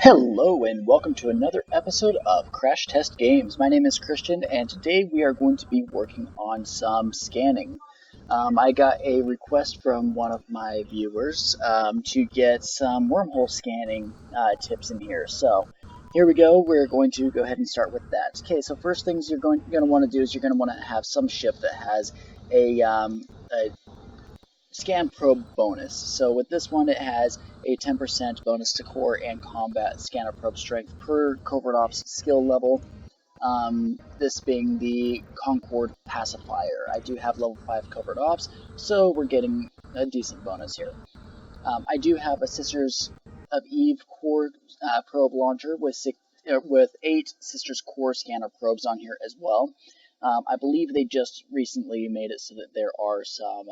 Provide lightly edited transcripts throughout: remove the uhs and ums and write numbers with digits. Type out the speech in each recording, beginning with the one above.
Hello and welcome to another episode of Crash Test Games. My name is Christian and today we are going to be working on some scanning. I got a request from one of my viewers to get some wormhole scanning tips in here. So here we go. We're going to go ahead and start with that. Okay, so first things you're going to want to do is you're going to want to have some ship that has a scan probe bonus. So with this one, it has a 10% bonus to core and combat scanner probe strength per covert ops skill level. This being the Concord pacifier. I do have level 5 covert ops, so we're getting a decent bonus here. I do have a Sisters of Eve core probe launcher with 8 Sisters core scanner probes on here as well. I believe they just recently made it so that there are some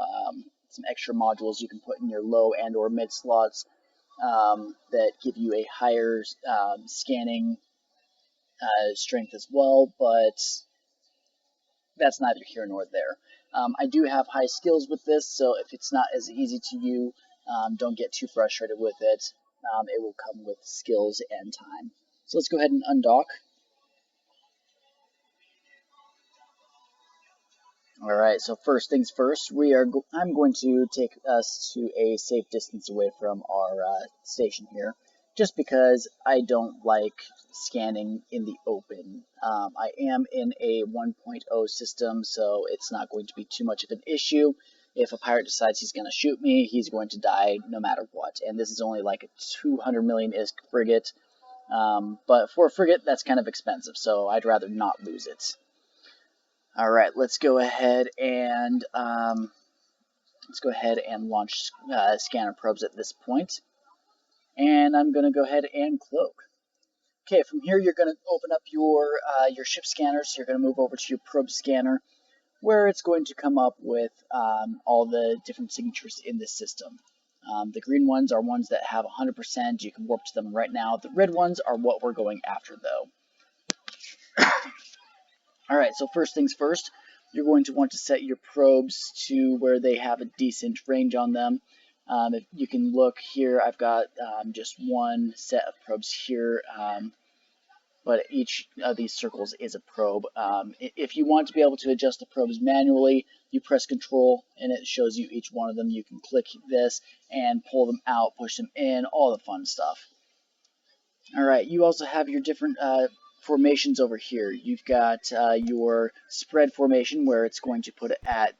extra modules you can put in your low and or mid slots that give you a higher scanning strength as well, but that's neither here nor there. I do have high skills with this, so if it's not as easy to you, don't get too frustrated with it. It will come with skills and time. So let's go ahead and undock. Alright, so first things first, I'm going to take us to a safe distance away from our station here, just because I don't like scanning in the open. I am in a 1.0 system, so it's not going to be too much of an issue. If a pirate decides he's going to shoot me, he's going to die no matter what, and this is only like a 200 million ISK frigate, but for a frigate, that's kind of expensive, so I'd rather not lose it. Alright, let's go ahead and launch scanner probes at this point. And I'm going to go ahead and cloak. Okay, from here you're going to open up your ship scanner, so you're going to move over to your probe scanner, where it's going to come up with all the different signatures in this system. The green ones are ones that have 100%, you can warp to them right now. The red ones are what we're going after though. Alright, so first things first, you're going to want to set your probes to where they have a decent range on them. If you can look here, I've got just one set of probes here, but each of these circles is a probe. If you want to be able to adjust the probes manually, you press Control and it shows you each one of them. You can click this and pull them out, push them in, all the fun stuff. Alright, you also have your different formations over here. You've got your spread formation, where it's going to put it at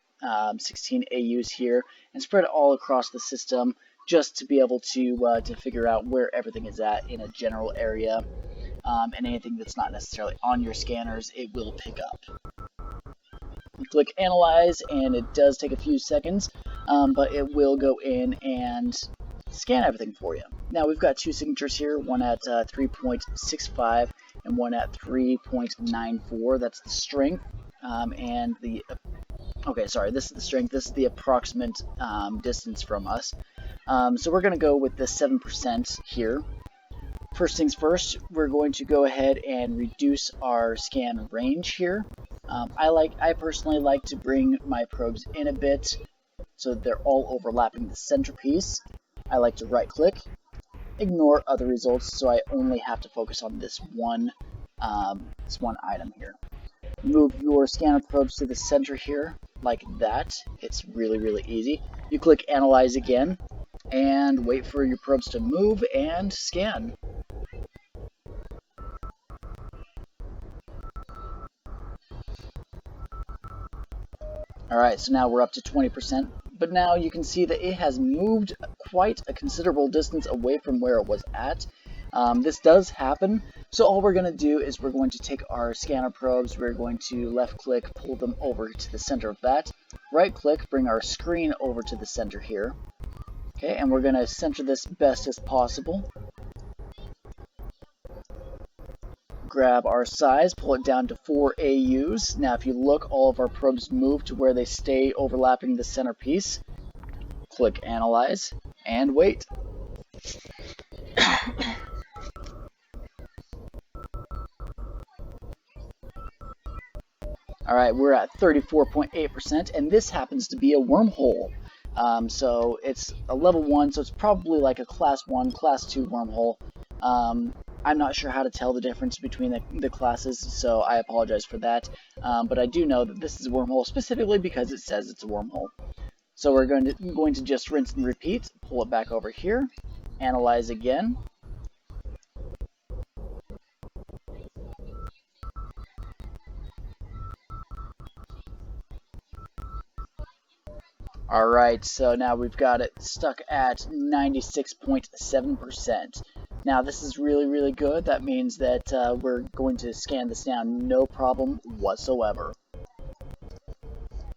16 AUs here and spread it all across the system, just to be able to figure out where everything is at in a general area, and anything that's not necessarily on your scanners, it will pick up. You click Analyze, and it does take a few seconds, but it will go in and scan everything for you. Now we've got two signatures here, one at 3.65 and one at 3.94. That's the strength, and the this is the strength. This is the approximate distance from us. So we're going to go with the 7% here. First things first, we're going to go ahead and reduce our scan range here. I personally like to bring my probes in a bit so that they're all overlapping the centerpiece. I like to right click, ignore other results, so I only have to focus on this one item here. Move your scanner probes to the center here, like that. It's really, really easy. You click Analyze again, and wait for your probes to move and scan. Alright, so now we're up to 20%, but now you can see that it has moved quite a considerable distance away from where it was at. This does happen, so all we're going to do is we're going to take our scanner probes, we're going to left click, pull them over to the center of that, right click, bring our screen over to the center here. Okay, and we're going to center this best as possible. Grab our size, pull it down to 4 AUs. Now if you look, all of our probes move to where they stay overlapping the centerpiece. Click Analyze, and wait. Alright, we're at 34.8%, and this happens to be a wormhole. So it's a level 1, so it's probably like a class 1, class 2 wormhole. I'm not sure how to tell the difference between the classes, so I apologize for that. But I do know that this is a wormhole specifically because it says it's a wormhole. So we're going to just rinse and repeat, pull it back over here, analyze again. Alright, so now we've got it stuck at 96.7%. Now this is really, really good. That means that we're going to scan this down no problem whatsoever.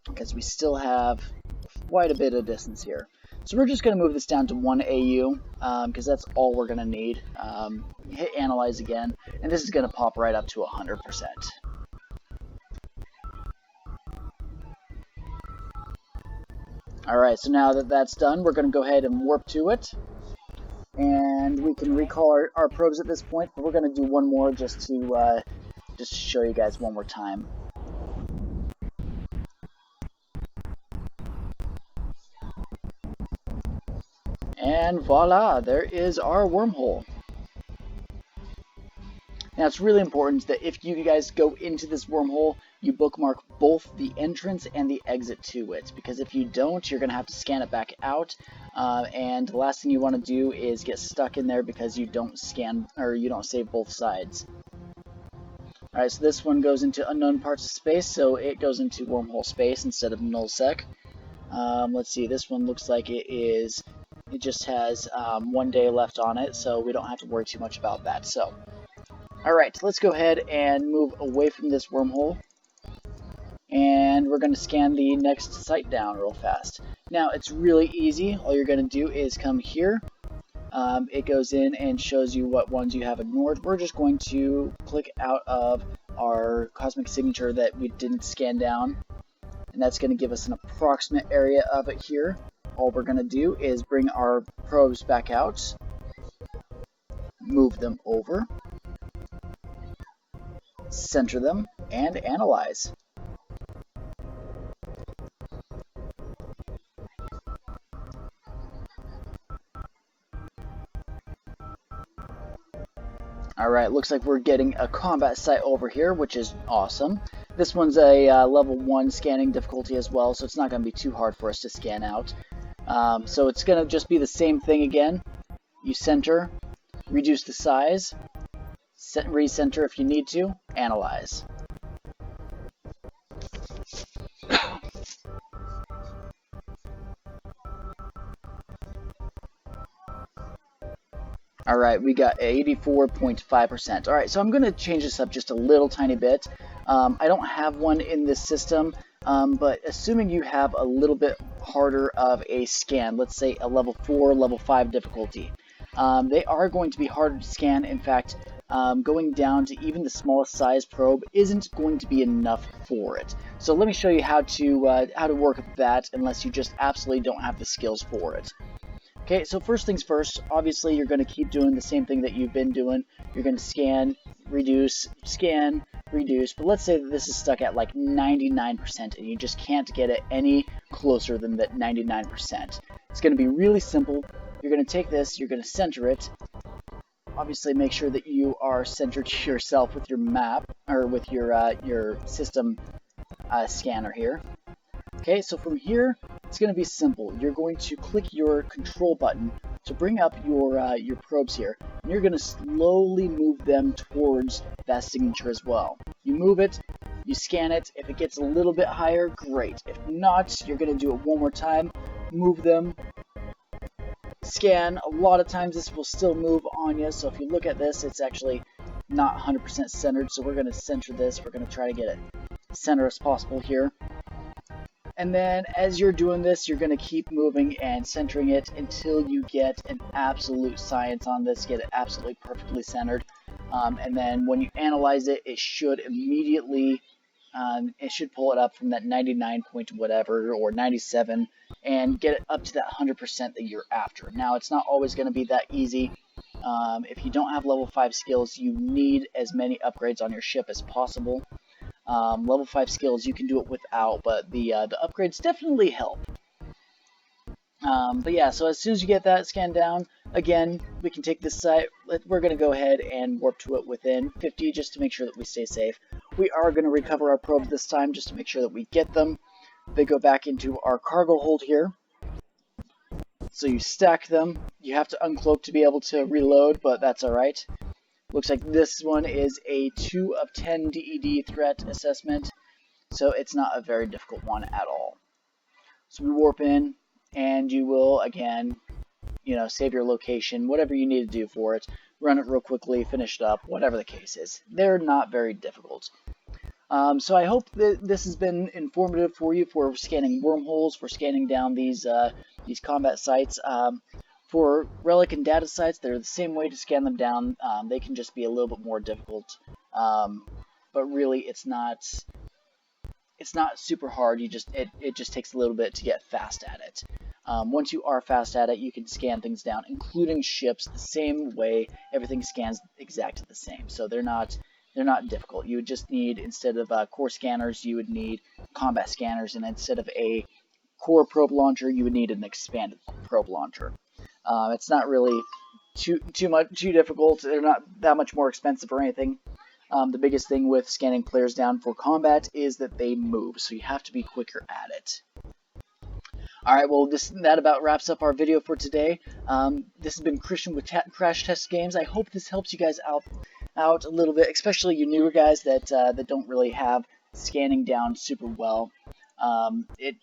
Because we still have quite a bit of distance here. So we're just going to move this down to 1 AU, because that's all we're going to need. Hit analyze again, and this is going to pop right up to 100%. Alright, so now that that's done, we're going to go ahead and warp to it. And we can recall our probes at this point, but we're going to do one more just to show you guys one more time. And voila, there is our wormhole. Now it's really important that if you guys go into this wormhole, you bookmark both the entrance and the exit to it, because if you don't, you're going to have to scan it back out, and the last thing you want to do is get stuck in there because you don't scan, or you don't save both sides. Alright, so this one goes into unknown parts of space, so it goes into wormhole space instead of nullsec. Let's see, this one looks like it just has 1 day left on it, so we don't have to worry too much about that. So, alright, let's go ahead and move away from this wormhole, and we're going to scan the next site down real fast. Now, it's really easy. All you're going to do is come here. It goes in and shows you what ones you have ignored. We're just going to click out of our cosmic signature that we didn't scan down, and that's going to give us an approximate area of it here. All we're going to do is bring our probes back out, move them over, center them, and analyze. Alright, looks like we're getting a combat site over here, which is awesome. This one's a level 1 scanning difficulty as well, so it's not going to be too hard for us to scan out. So it's going to just be the same thing again. You center, reduce the size, recenter if you need to, analyze. Alright, we got 84.5%. Alright, so I'm going to change this up just a little tiny bit. I don't have one in this system, but assuming you have a little bit harder of a scan, let's say a level 4, level 5 difficulty, they are going to be harder to scan. In fact, going down to even the smallest size probe isn't going to be enough for it. So let me show you how to work with that, unless you just absolutely don't have the skills for it. Okay, so first things first, obviously you're going to keep doing the same thing that you've been doing. You're going to scan, reduce, but let's say that this is stuck at like 99% and you just can't get it any closer than that 99%. It's going to be really simple. You're going to take this, you're going to center it. Obviously make sure that you are centered to yourself with your map, or with your system scanner here. Okay, so from here, it's going to be simple. You're going to click your control button to bring up your probes here, and you're going to slowly move them towards that signature as well. You move it, you scan it. If it gets a little bit higher, great. If not, you're going to do it one more time. Move them, scan. A lot of times this will still move on you, so if you look at this, it's actually not 100% centered, so we're going to center this. We're going to try to get it center as possible here. And then as you're doing this, you're going to keep moving and centering it until you get an absolute science on this, get it absolutely perfectly centered. And then when you analyze it, it should immediately, it should pull it up from that 99 point whatever, or 97, and get it up to that 100% that you're after. Now, it's not always going to be that easy. If you don't have level 5 skills, you need as many upgrades on your ship as possible. Level 5 skills you can do it without, but the upgrades definitely help. But yeah, so as soon as you get that scanned down, Again, we can take this site. We're going to go ahead and warp to it within 50 just to make sure that we stay safe. We are going to recover our probes this time just to make sure that we get them. They go back into our cargo hold here. So you stack them. You have to uncloak to be able to reload, but that's alright. Looks like this one is a 2 of 10 DED threat assessment, so it's not a very difficult one at all. So we warp in, and you will, again, save your location, whatever you need to do for it. Run it real quickly, finish it up, whatever the case is. They're not very difficult. So I hope that this has been informative for you for scanning wormholes, for scanning down these combat sites. For relic and data sites, they're the same way to scan them down. They can just be a little bit more difficult, but really it's not super hard. It just takes a little bit to get fast at it. Once you are fast at it, you can scan things down, including ships, the same way. Everything scans exactly the same, so they're not difficult. You would just need, instead of core scanners, you would need combat scanners, and instead of a core probe launcher, you would need an expanded probe launcher. It's not really too difficult. They're not that much more expensive or anything. The biggest thing with scanning players down for combat is that they move, so you have to be quicker at it. Alright, well, that about wraps up our video for today. This has been Christian with Crash Test Games. I hope this helps you guys out a little bit, especially you newer guys that don't really have scanning down super well. It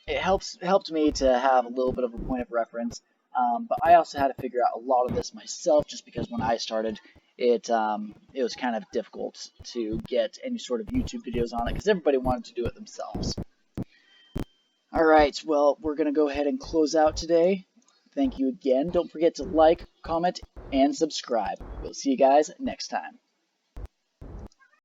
helped me to have a little bit of a point of reference, but I also had to figure out a lot of this myself, just because when I started, it was kind of difficult to get any sort of YouTube videos on it, because everybody wanted to do it themselves. Alright, well, we're going to go ahead and close out today. Thank you again. Don't forget to like, comment, and subscribe. We'll see you guys next time.